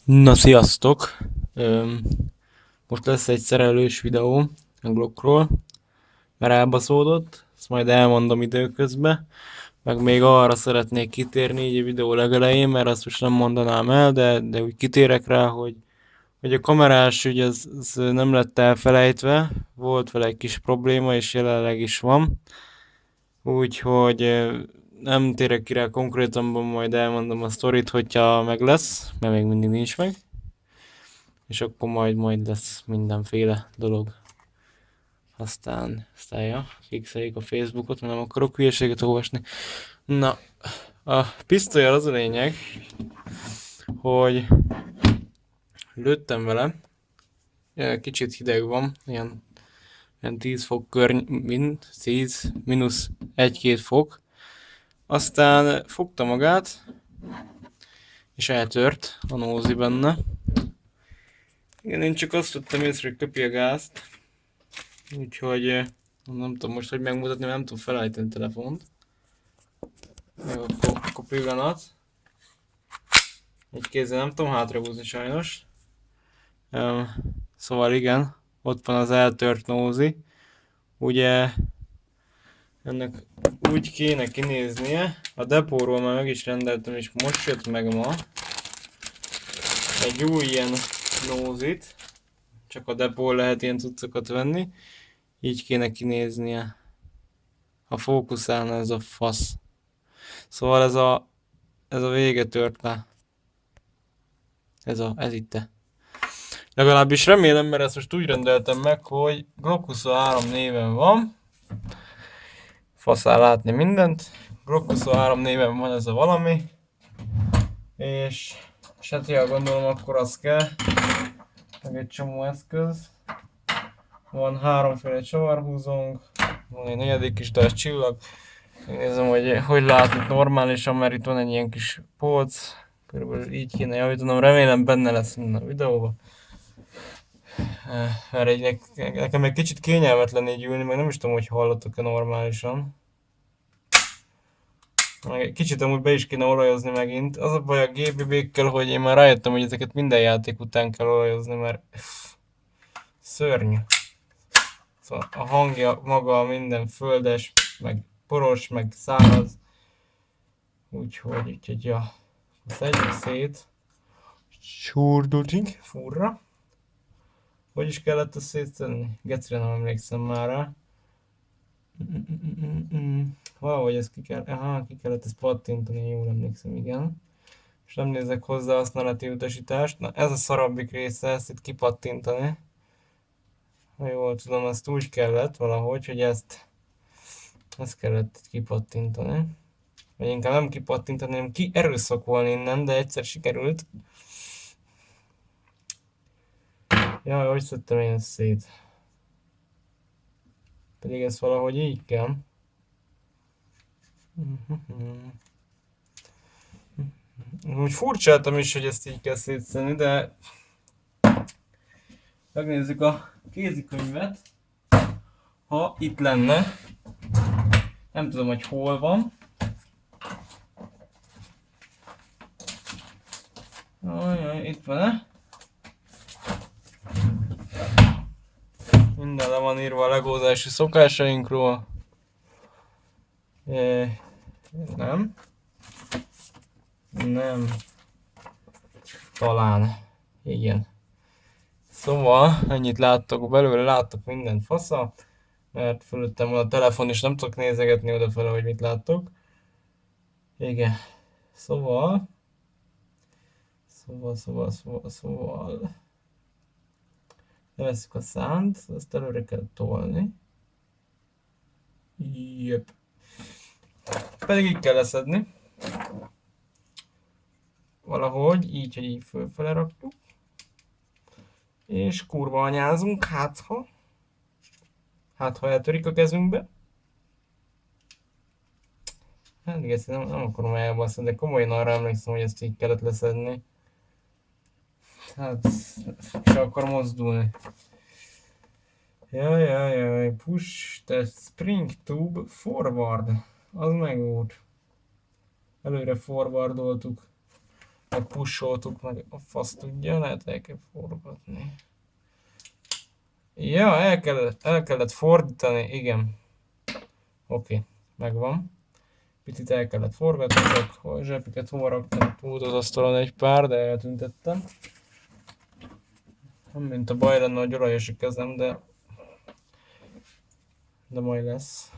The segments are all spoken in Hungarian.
Na, sziasztok! Most lesz egy szerelős videó a Glockról, mert elbaszódott, ezt majd elmondom időközben. Meg még arra szeretnék kitérni így a videó legelején, mert azt most nem mondanám el, de úgy kitérek rá, hogy a kamerás ügy az nem lett elfelejtve, volt vele egy kis probléma, és jelenleg is van. Úgyhogy nem térek ki rá konkrétan, majd elmondom a sztorit, hogyha meg lesz, mert még mindig nincs meg. És akkor majd lesz mindenféle dolog. Aztán ja, fixeljük a Facebookot, mert nem akarok hülyeséget olvasni. Na, a pisztolyal az a lényeg, hogy lőttem vele, kicsit hideg van, ilyen 10 fok körny, 10, mínusz 1-2 fok. Aztán fogta magát, és eltört a nózi benne. Igen, én csak azt vettem észre, hogy köpi a gázt, úgyhogy nem tudom most, hogy megmutatni, mert nem tudom felállítani a telefont. Jó, akkor pillanat. Egy kézzel nem tudom hátrahúzni sajnos. Szóval igen, ott van az eltört nózi. Ugye ennek úgy kéne kinéznie. A depóról már meg is rendeltem, és most jött meg ma egy új ilyen nózit. Csak a depóról lehet ilyen cuccokat venni. Így kéne kinéznie. Ha fókuszálna ez a fasz. Szóval ez a vége tört le. Ez itt. Legalábbis remélem, mert ezt most úgy rendeltem meg, hogy Glock 23 néven van. Faszál látni mindent. Glock 23 néven van ez a valami. És hát ja, gondolom akkor az kell. Meg egy csomó eszköz. Van háromféle csavarhúzónk. Van egy negyedik kis dás csillag. Nézem, hogy látni normálisan, mert itt van egy ilyen kis polc. Körülbelül így kéne javítanom. Remélem benne lesz minden a videóban. Mert nekem egy kicsit kényelmetlen így ülni, meg nem is tudom, hogy hallottok-e normálisan. Meg egy kicsit amúgy be is kéne olajozni megint. Az a baj a GBB-kkel, hogy én már rájöttem, hogy ezeket minden játék után kell olajozni, mert szörnyű. Szóval a hangja maga minden földes, meg poros, meg száraz. Úgyhogy ja. Szedjük szét. Csúrdutig, furra. Hogy is kellett ezt szétszedni? Gecire nem emlékszem már rá. Valahogy ezt ki kellett ezt pattintani, jól emlékszem, igen. És nem nézek hozzá használati utasítást. Na ez a szarabbik része, ezt itt kipattintani. Ha jól tudom, ezt úgy kellett valahogy, hogy ezt kellett kipattintani. Vagy inkább nem kipattintani, hanem kierőszakolni innen, de egyszer sikerült. Jaj, hogy szedtem én ezt szét? Pedig ez valahogy így kell. Úgy furcsáltam is, hogy ezt így kell szétszedni, de megnézzük a kézikönyvet. Ha itt lenne, nem tudom, hogy hol van. Ajaj, itt van-e? Minden le van írva a legózási szokásainkról. Nem. Nem. Talán. Igen. Szóval, ennyit láttok belőle, láttok mindent fasza. Mert fölöttem van a telefon, és nem tudok nézegetni odafele, hogy mit láttok. Igen. Szóval. Levesszük a szánt, azt előre kell tolni. Jöp. Pedig így kell leszedni. Valahogy, így, hogy így fölfele raktuk. És kurva anyázunk, hát ha eltörik a kezünkbe. Hát igen, nem akarom elbaszni, de komolyan arra emlékszem, hogy ezt így kellett leszedni. Hát, se akar mozdulni. Jaj, push the spring tube forward. Az meg volt. Előre forwardoltuk. meg pusoltuk, meg a fasz tudja, lehet el kell forgatni. Ja, el kellett fordítani, igen. Oké, megvan. Picit el kellett forgatni, csak zsepiket hova raktam, volt az asztalon egy pár, de eltüntettem. Nem mint a baj lenne, hogy olajos a kezem, de majd lesz.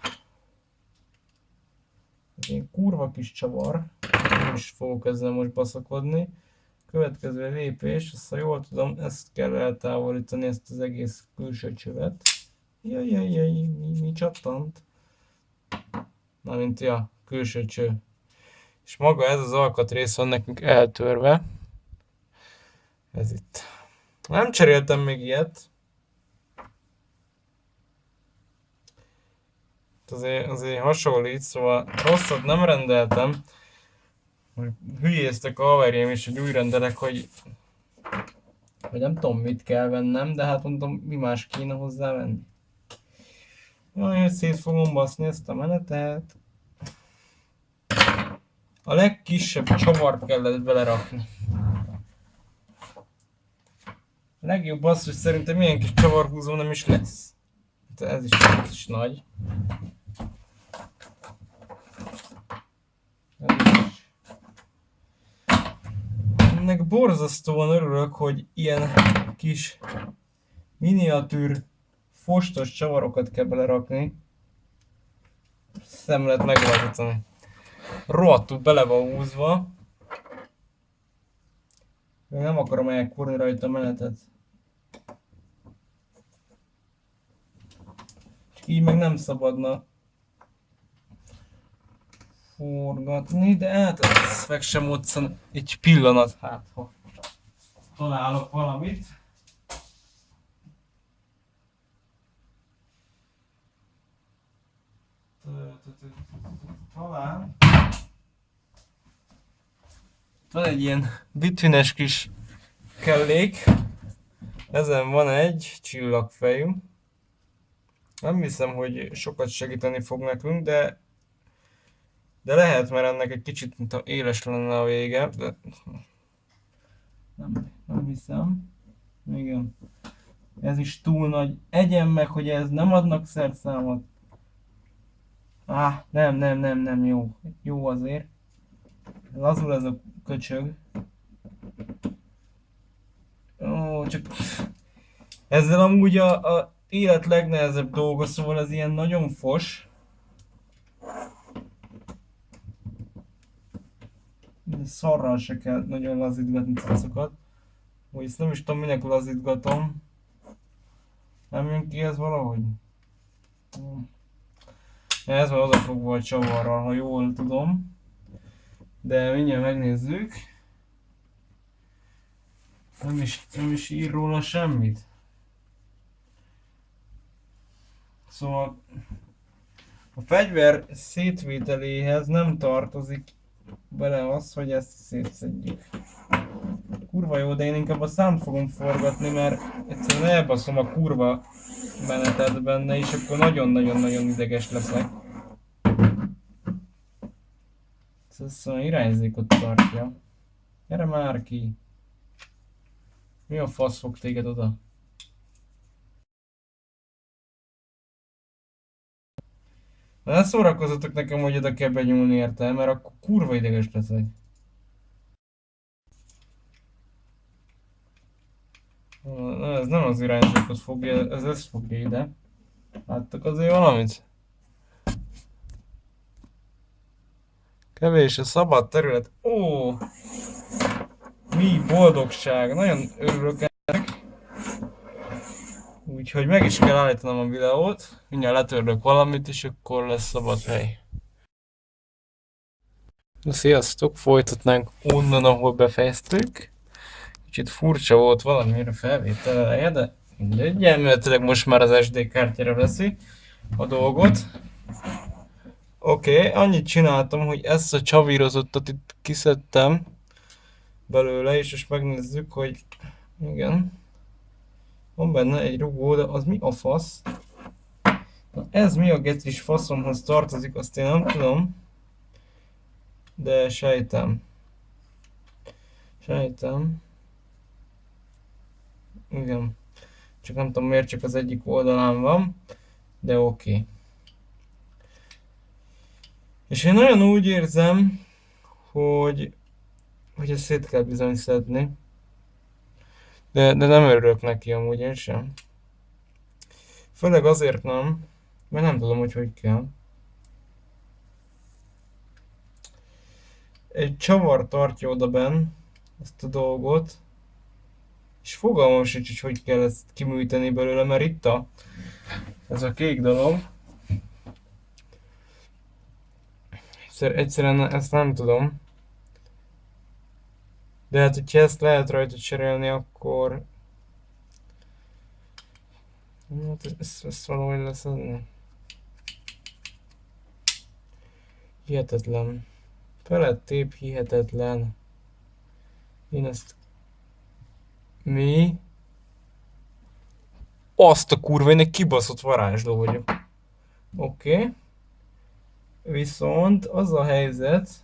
Ez ilyen kurva kis csavar, nem is fogok ezzel most baszakodni. Következő lépés, azt ha jól tudom, ezt kell eltávolítani, ezt az egész külső csövet. Jaj, mi csattant? Mármint, ja, külső cső. És maga ez az alkatrész van nekünk eltörve. Ez itt. Nem cseréltem még ilyet. Azért hasonlít, szóval rosszat nem rendeltem. Hülyéztek a haverjaim is, hogy úgy rendelek, hogy nem tudom mit kell vennem, de hát mondom, mi más kéne hozzá venni. Jaj, hogy szét fogom baszni ezt a menetet. A legkisebb csavart kellett belerakni. A legjobb az, hogy szerintem milyen kis csavarhúzó nem is lesz. Ez is nagy. Ennek borzasztóan örülök, hogy ilyen kis miniatűr fostos csavarokat kell belerakni. Nem lehet meglazítani. Rohadtul bele van húzva. Nem akarom elkurni rajta a menetet. Így meg nem szabadna forgatni, de hát ez meg sem otszan egy pillanat, hát ha találok valamit. Talán van egy ilyen bitvines kis kellék, ezen van egy csillagfejű. Nem hiszem, hogy sokat segíteni fog nekünk, de lehet, mert ennek egy kicsit mint a éles lenne a vége, de nem hiszem. Igen. Ez is túl nagy. Egyen meg, hogy ez nem adnak szerszámot. Nem, jó. Jó azért. Lazul ez a köcsög. Ó, csak ezzel amúgy a élet legnehezebb dolga, szóval ez ilyen nagyon fos. De szarral se kell nagyon lazítgatni cuccokat. Úgy ezt nem is tudom, minek lazítgatom. Nem jön ki ez valahogy? Ez van odafogva a csavarral, ha jól tudom. De mindjárt megnézzük. Nem is ír róla semmit. Szóval a fegyver szétvételéhez nem tartozik bele az, hogy ezt szétszedjük. Kurva jó, de én inkább a számt fogom forgatni, mert egyszerűen elbaszom a kurva menetet benne, és akkor nagyon-nagyon-nagyon ideges leszek. Szóval irányzékot tartja. Gyere már ki! Mi a fasz fog téged oda? Ne szórakozzatok nekem, hogy oda kell benyúlni érte, mert akkor kurva ideges leszek. Na, ez nem az irányzókat fogja, ez ezt fogja ide. Láttak azért valamit? Kevés a szabad terület. Ó! Mi boldogság! Nagyon örülök ennek. Úgyhogy meg is kell állítanom a videót. Mindjárt letörlök valamit, és akkor lesz szabad hely. Na, sziasztok! Folytatnánk onnan, ahol befejeztük. Kicsit furcsa volt valamire felvétel eleje, de mindegy. Elméletileg most már az SD kártyára veszi a dolgot. Oké, annyit csináltam, hogy ezt a csavírozottat itt kiszedtem belőle, és most megnézzük, hogy igen. Van benne egy rugó, de az mi a fasz? Na, ez mi a gecis faszomhoz tartozik, azt én nem tudom. De sejtem. Sejtem. Igen. Csak nem tudom miért csak az egyik oldalán van. De oké. És én nagyon úgy érzem, hogy ezt szét kell bizony szedni. De nem örülök neki amúgy én sem. Főleg azért nem, mert nem tudom, hogy kell. Egy csavar tartja oda benn ezt a dolgot, és fogalmam sincs, hogy kell ezt kiműteni belőle, mert itt ez a kék dolog. Egyszerűen ezt nem tudom. De hát, hogyha ezt lehet rajta cserélni, akkor... Hát ezt valahogy leszedni. Hihetetlen. Felettép hihetetlen. Én ezt... Mi? Azt a kurva, én egy kibaszott varázsló vagyok. Oké. Viszont az a helyzet...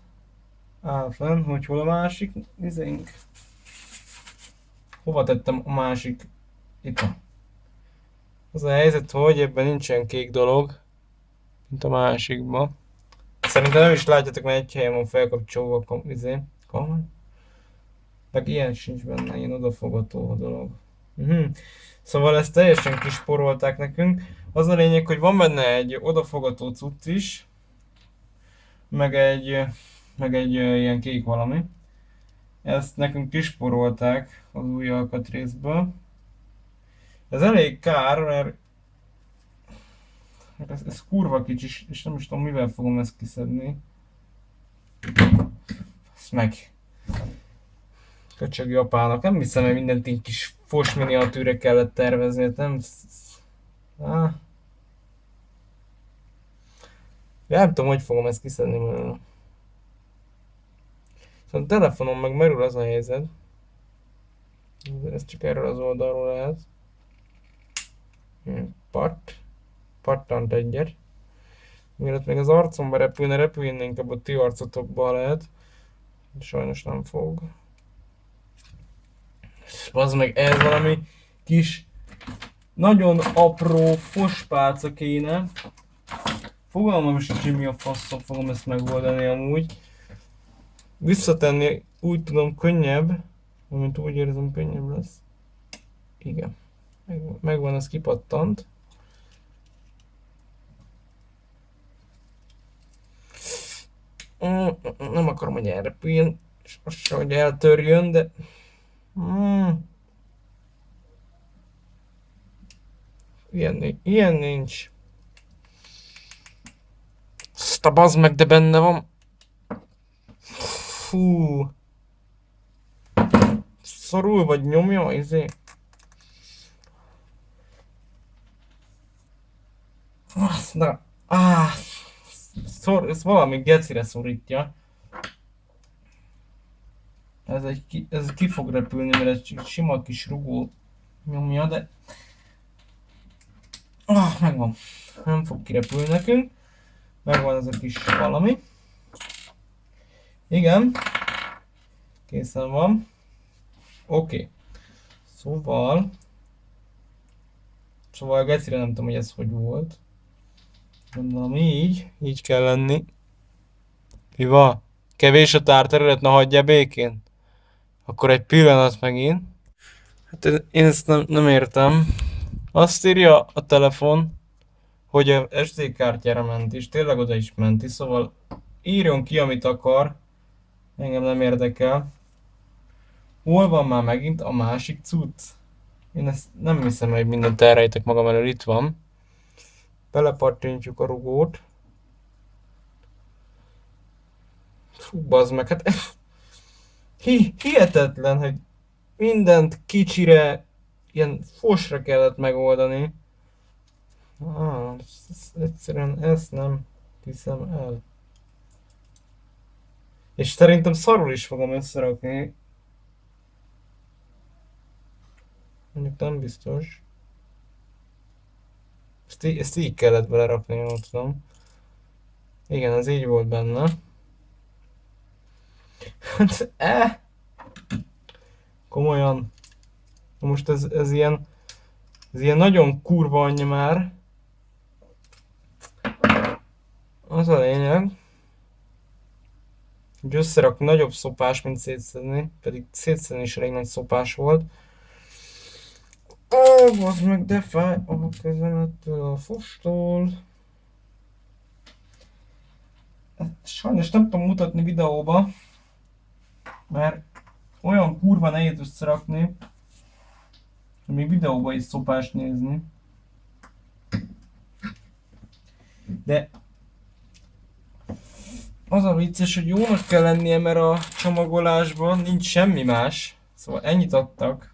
Áll fenn, hogy hol a másik izénk? Hova tettem a másik? Itt van. Az a helyzet, hogy ebben nincsen kék dolog, mint a másikban. Szerintem nem is látjátok, mert egy helyen van felkapcsolva a kamera. Meg ilyen sincs benne, ilyen odafogató a dolog. Szóval ezt teljesen kisporolták nekünk. Az a lényeg, hogy van benne egy odafogató cucc is, meg egy ilyen kék valami. Ezt nekünk kisporolták az új alkatrészből. Ez elég kár, mert ez kurva kicsi, és nem is tudom mivel fogom ezt kiszedni. Ezt meg. Köcsög japának. Nem hiszem, hogy mindent így kis fos miniatűre kellett tervezni, nem? Nem tudom, hogy fogom ezt kiszedni belőle. Szóval a telefonon meg merül az a helyzet. Ez csak erről az oldalról lehet. Pattant egyet. Mielőtt még az arcomba repülne inkább a ti arcotokba lehet. Sajnos nem fog. Az meg ez valami kis, nagyon apró fospálca kéne. Fogalmam sincs, hogy mi a faszom fogom ezt megoldani amúgy. Visszatenni úgy tudom könnyebb, amint úgy érzem könnyebb lesz. Igen. Megvan, ez kipattant. Nem akarom, hogy elrepüljön, és azt sem, hogy eltörjön, de... Ilyen nincs. Azt a bazd meg, de benne van. Fú. Szorul vagy nyomja, izé. Na. Ez valami gecire szorítja. Ez ki fog repülni, mert ez csak sima kis rugó nyomja, de... Megvan. Nem fog kirepülni nekünk. Megvan ez a kis valami. Igen. Készen van. Oké. Szóval gecire nem tudom, hogy ez hogy volt. Gondolom így kell lenni. Mi van? Kevés a tárterület, na hagyja békén. Akkor egy pillanat megint. Hát én ezt nem értem. Azt írja a telefon, hogy a SD kártyára ment, és tényleg oda is menti, szóval írjon ki, amit akar. Engem nem érdekel. Hol van már megint a másik cucc? Én ezt nem hiszem, hogy mindent elrejtek magam elől, itt van. Belepattintjuk a rugót. Fú, bazd meg, hát... Hihetetlen, hogy mindent kicsire, ilyen fosra kellett megoldani. Egyszerűen ezt nem hiszem el. És szerintem szarul is fogom összerakni. Mondjuk nem biztos. Ezt így kellett belerakni, jól tudom. Igen, ez így volt benne. Hát, Komolyan. Most ez ilyen nagyon kurva anyja már. Az a lényeg, hogy összerakni nagyobb szopás, mint szétszedni, pedig szétszedni is elég nagy szopás volt. Ó, bazd meg, de fáj a kezemettől a fostól. Sajnos nem tudom mutatni videóba, mert olyan kurva nehéz összerakni, hogy még videóba is szopást nézni. De az a vicces, hogy jónak kell lennie, mert a csomagolásban nincs semmi más. Szóval ennyit adtak.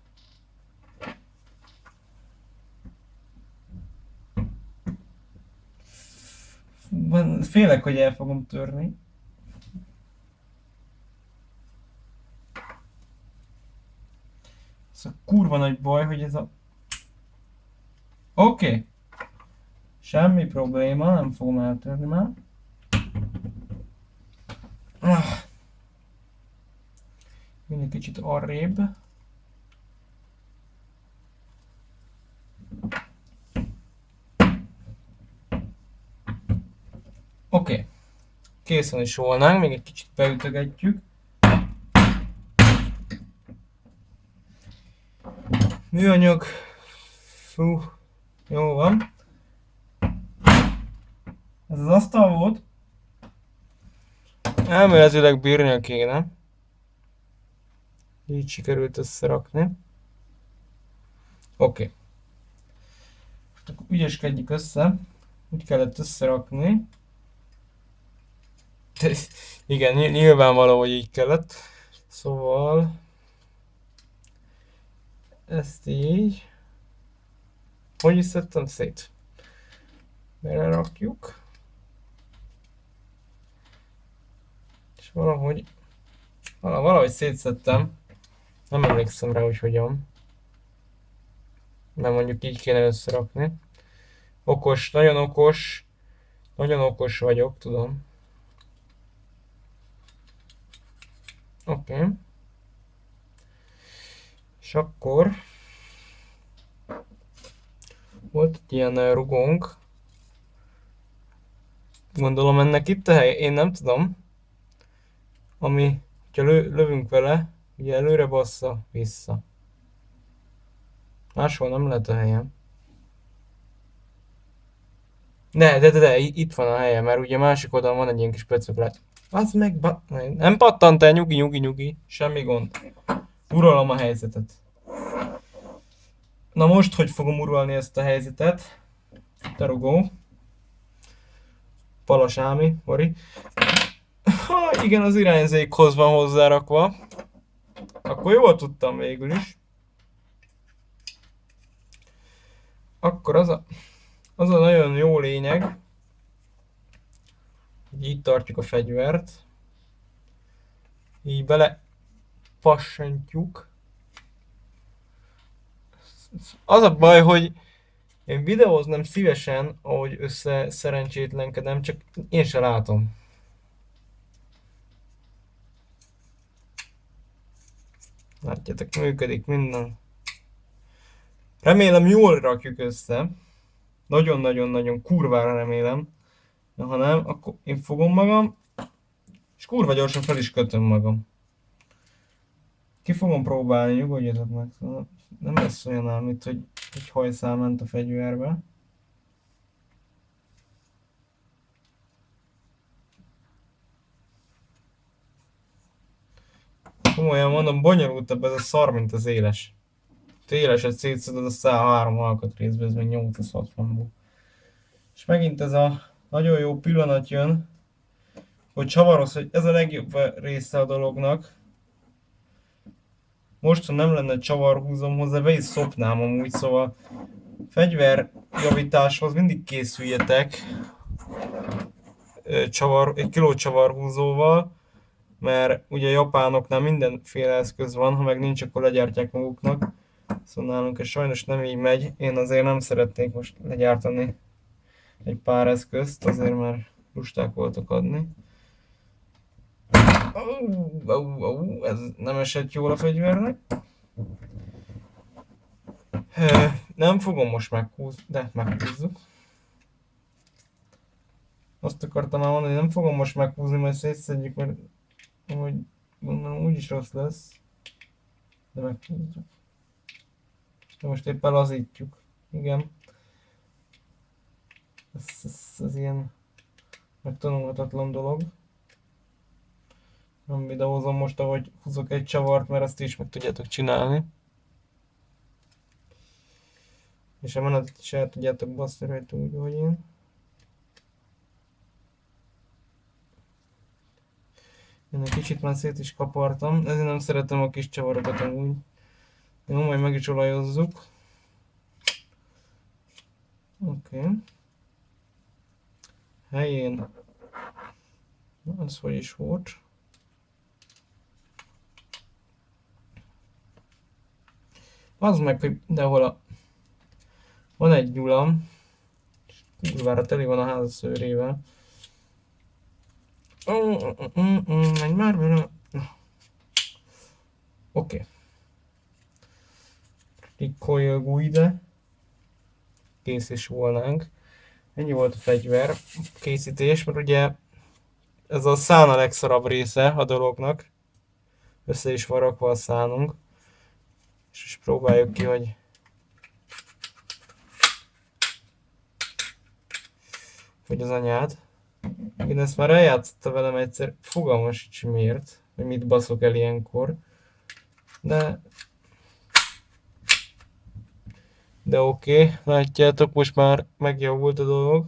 Félek, hogy el fogom törni. Ez a kurva nagy baj, hogy ez a... Oké. Semmi probléma, nem fogom eltörni már. Mindig kicsit arrébb. Oké. Készen is volnánk, még egy kicsit beütögetjük. Műanyag. Fú. Jó van. Ez az asztal volt. Elméletileg bírnia kéne. Így sikerült összerakni. Oké. Most akkor ügyeskedjük össze. Úgy kellett összerakni. Igen, nyilvánvaló, hogy így kellett. Szóval... Ezt így... Hogy is szedtem szét? Belerakjuk. És valahogy szétszedtem. Nem emlékszem rá, hogy hogyan. Mert mondjuk így kéne összerakni. Okos, nagyon okos. Nagyon okos vagyok, tudom. Oké. És akkor... Volt egy ilyen rugónk. Gondolom ennek itt a hely, én nem tudom. Ami, ha lövünk vele, ugye előre bassza, vissza. Máshol nem lehet a helyem. De, itt van a helye, mert ugye másik oldalon van egy ilyen kis pöcöklet. Az meg nem pattant el, nyugi. Semmi gond. Uralom a helyzetet. Na most, hogy fogom uralni ezt a helyzetet? Te rugó. Palasámi, Mari. Ha, igen, az irányzékhoz van hozzárakva. Akkor jól tudtam végül is. Akkor az a nagyon jó lényeg, hogy így tartjuk a fegyvert. Így bele passantjuk. Az a baj, hogy én videóznám szívesen, ahogy összeszerencsétlenkedem, csak én se látom. Látjátok, működik minden. Remélem jól rakjuk össze. Nagyon-nagyon-nagyon kurvára remélem. De ha nem, akkor én fogom magam, és kurva gyorsan fel is kötöm magam. Ki fogom próbálni, nyugodjatok meg. Szóval nem lesz olyan ám itt, hogy egy hajszál ment a fegyverbe. Komolyan mondom, bonyolultabb ez a szar, mint az éles. Ha éleset szétszeded, a szál 3 alkatrészbe, ez meg 860-ból. És megint ez a nagyon jó pillanat jön, hogy csavarosz, hogy ez a legjobb része a dolognak. Most, ha nem lenne csavarhúzom hozzá, be is szopnám amúgy, szóval fegyverjavításhoz mindig készüljetek egy kiló csavarhúzóval, mert ugye a japánoknál mindenféle eszköz van, ha meg nincs, akkor legyártják maguknak. Szóval nálunk ez sajnos nem így megy, én azért nem szeretnék most legyártani egy pár eszközt, azért mert lusták voltak adni. Ez nem esett jól a fegyvernek. Nem fogom most meghúzni, de meghúzzuk. Azt akartam már mondani, hogy nem fogom most meghúzni, majd szétszedjük, mert hogy gondolom úgyis rossz lesz. De meghúzzuk. De most éppen lazítjuk. Igen. Ez ilyen megtanulhatatlan dolog. Nem videózom most, ahogy húzok egy csavart, mert ezt is meg tudjátok csinálni. És a menetet is el tudjátok baszni rajta úgy, hogy én. Én egy kicsit már szét is kapartam, ezért nem szeretem a kis csavarokat amúgy. Jó, majd meg is olajozzuk. Oké. Helyén. Na, ez hogy is volt? Az meg, hogy hol a... Van egy nyulam. Kurvára teli van a ház szőrével. Menj már vele. Oké. Klikkoljuk ide. Kész is volnánk. Ennyi volt a fegyver készítés, mert ugye ez a szán a legszarabb része a dolognak. Össze is van rakva a szánunk. És most próbáljuk ki, hogy az anyád. Én ezt már eljátszotta velem egyszer, fogalmam sincs miért, hogy mit baszok el ilyenkor. De oké, látjátok, most már megjavult a dolog.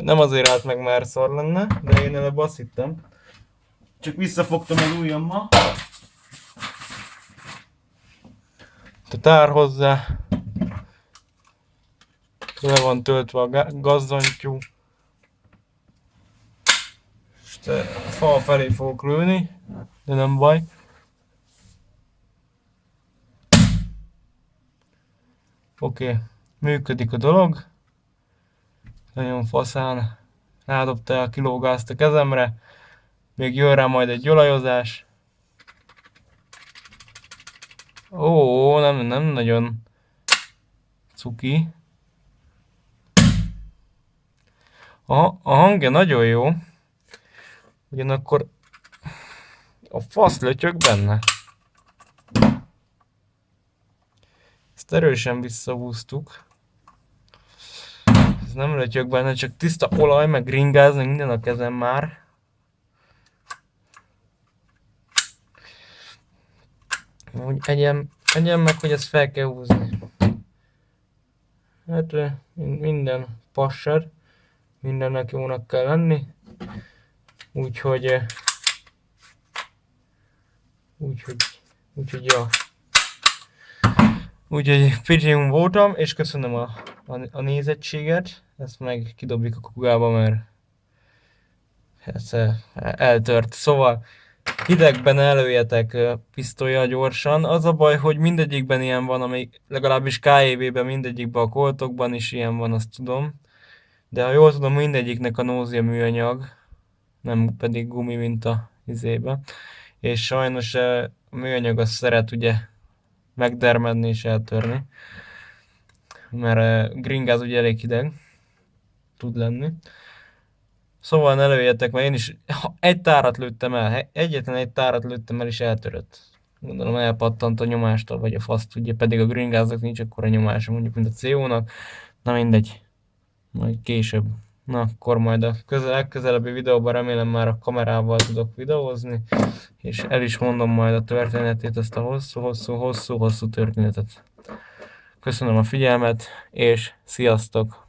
Nem azért állt meg, mert szar lenne, de én előbb azt hittem. Csak visszafogtam az ujjammal. A tár hozzá. Le van töltve a gazzantyú. És a fal felé fogok lőni, de nem baj. Oké, működik a dolog. Nagyon faszán. Rádobta a kilógázt a kezemre. Még jön rá majd egy olajozás. Ó, nem nagyon cuki. A hangja nagyon jó. Ugyanakkor a fasz lötyög benne. Ezt erősen visszahúztuk. Ez nem lötyög benne, csak tiszta olaj, meg ringáz, meg minden a kezem már. Úgy egyen meg, hogy ezt fel kell húzni. Hát minden passad. Mindennek jónak kell lenni. Úgyhogy ja. Úgyhogy Pidgeon voltam, és köszönöm a nézettséget. Ezt meg kidobjuk a kukába, mert ez eltört. Szóval hidegben előjetek pisztollyal gyorsan. Az a baj, hogy mindegyikben ilyen van, amelyik legalábbis KEV-ben mindegyikben a koltokban is ilyen van, azt tudom. De ha jól tudom, mindegyiknek a nózia műanyag, nem pedig gumi, mint a izébe. És sajnos a műanyag az szeret ugye megdermedni és eltörni. Mert gringáz ugye elég hideg tud lenni. Szóval ne lőjetek, mert én is egy tárat lőttem el, egyetlen egy tárat lőttem el és eltörött. Gondolom elpattant a nyomástól, vagy a fasz tudja, pedig a gringáznak nincs akkora nyomása, mondjuk mint a CO-nak. Na mindegy, majd később. Na akkor majd a legközelebbi videóban remélem már a kamerával tudok videózni, és el is mondom majd a történetét, ezt a hosszú történetet. Köszönöm a figyelmet, és sziasztok!